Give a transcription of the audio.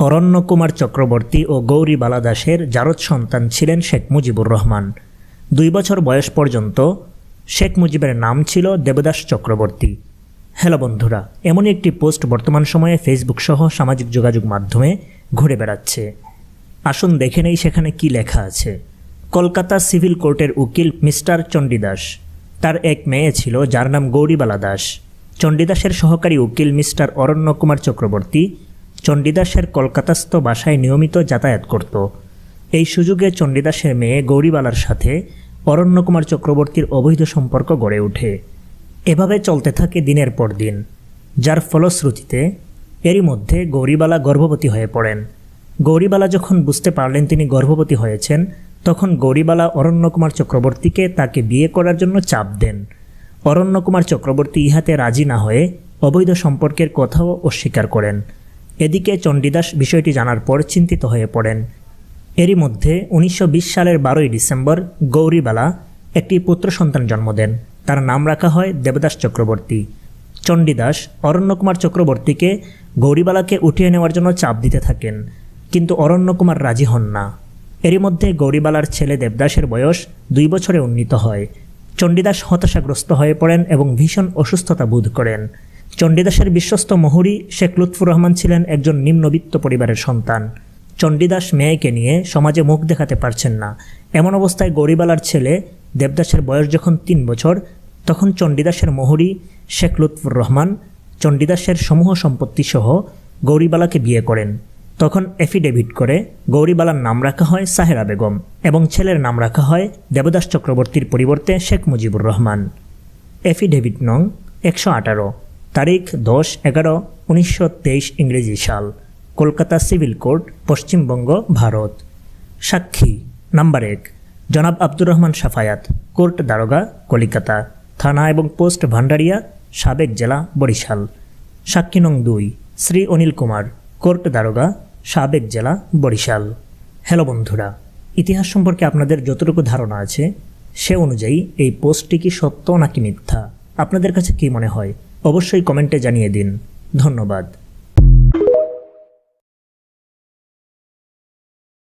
অরণ্য কুমার চক্রবর্তী ও গৌরী বালা দাসের জারদ সন্তান ছিলেন শেখ মুজিবুর রহমান। 2 বছর বয়স পর্যন্ত শেখ মুজিবের নাম ছিল দেবদাস চক্রবর্তী। হ্যালো বন্ধুরা, এমনই একটি পোস্ট বর্তমান সময়ে ফেসবুক সহ সামাজিক যোগাযোগ মাধ্যমে ঘুরে বেড়াচ্ছে। আসুন দেখে নেই সেখানে কি লেখা আছে। কলকাতা সিভিল কোর্টের উকিল মিস্টার চণ্ডীদাস, তার এক মেয়ে ছিল যার নাম গৌরীবালা দাস। চণ্ডীদাসের সহকারী উকিল মিস্টার অরণ্য কুমার চক্রবর্তী চণ্ডীদাসের কলকাতাস্থ বাসায় নিয়মিত যাতায়াত করত। এই সুযোগে চণ্ডীদাসের মেয়ে গৌরীবালার সাথে অরণ্য কুমার চক্রবর্তীর অবৈধ সম্পর্ক গড়ে ওঠে। এভাবে চলতে থাকে দিনের পর দিন, যার ফলশ্রুতিতে এরই মধ্যে গৌরীবালা গর্ভবতী হয়ে পড়েন। গৌরীবালা যখন বুঝতে পারলেন তিনি গর্ভবতী হয়েছেন, তখন গৌরীবালা অরণ্য কুমার চক্রবর্তীকে তাকে বিয়ে করার জন্য চাপ দেন। অরণ্য কুমার চক্রবর্তী ইহাতে রাজি না হয়ে অবৈধ সম্পর্কের কথাও অস্বীকার করেন। এদিকে চণ্ডীদাস বিষয়টি জানার পর চিন্তিত হয়ে পড়েন। এরই মধ্যে 1920 সালের 12ই ডিসেম্বর গৌরীবালা একটি পুত্র সন্তান জন্ম দেন। তার নাম রাখা হয় দেবদাস চক্রবর্তী। চণ্ডীদাস অরণ্য কুমার চক্রবর্তীকে গৌরীবালাকে উঠিয়ে নেওয়ার জন্য চাপ দিতে থাকেন, কিন্তু অরণ্য কুমার রাজি হন না। এরই মধ্যে গৌরীবালার ছেলে দেবদাসের বয়স 2 বছরে উন্নীত হয়। চণ্ডীদাস হতাশাগ্রস্ত হয়ে পড়েন এবং ভীষণ অসুস্থতা বোধ করেন। চণ্ডীদাসের বিশ্বস্ত মহুরী শেখ লুৎফুর রহমান ছিলেন একজন নিম্নবিত্ত পরিবারের সন্তান। চণ্ডীদাস মেয়েকে নিয়ে সমাজে মুখ দেখাতে পারছেন না। এমন অবস্থায় গৌরীবালার ছেলে দেবদাসের বয়স যখন 3 বছর, তখন চণ্ডীদাসের মহুরী শেখ লুৎফুর রহমান চণ্ডীদাসের সমূহ সম্পত্তি সহ গৌরীবালাকে বিয়ে করেন। তখন এফিডেভিট করে গৌরীবালার নাম রাখা হয় সাহেরা বেগম এবং ছেলের নাম রাখা হয় দেবদাস চক্রবর্তীর পরিবর্তে শেখ মুজিবুর রহমান। এফিডেভিট নং 118, তারিখ 10/11/1923 ইংরেজি সাল, কলকাতা সিভিল কোর্ট, পশ্চিমবঙ্গ, ভারত। সাক্ষী নাম্বার 1 জনাব আব্দুর রহমান সাফায়াত, কোর্ট দারোগা, কলিকাতা, থানা এবং পোস্ট ভান্ডারিয়া, সাবেক জেলা, বরিশাল। সাক্ষী নং 2 শ্রী অনিল কুমার, কোর্ট দারোগা, সাবেক জেলা, বরিশাল। হ্যালো বন্ধুরা, ইতিহাস সম্পর্কে আপনাদের যতটুকু ধারণা আছে সে অনুযায়ী এই পোস্টটি কি সত্য নাকি মিথ্যা, আপনাদের কাছে কি মনে হয় অবশ্যই কমেন্টে জানিয়ে দিন। ধন্যবাদ।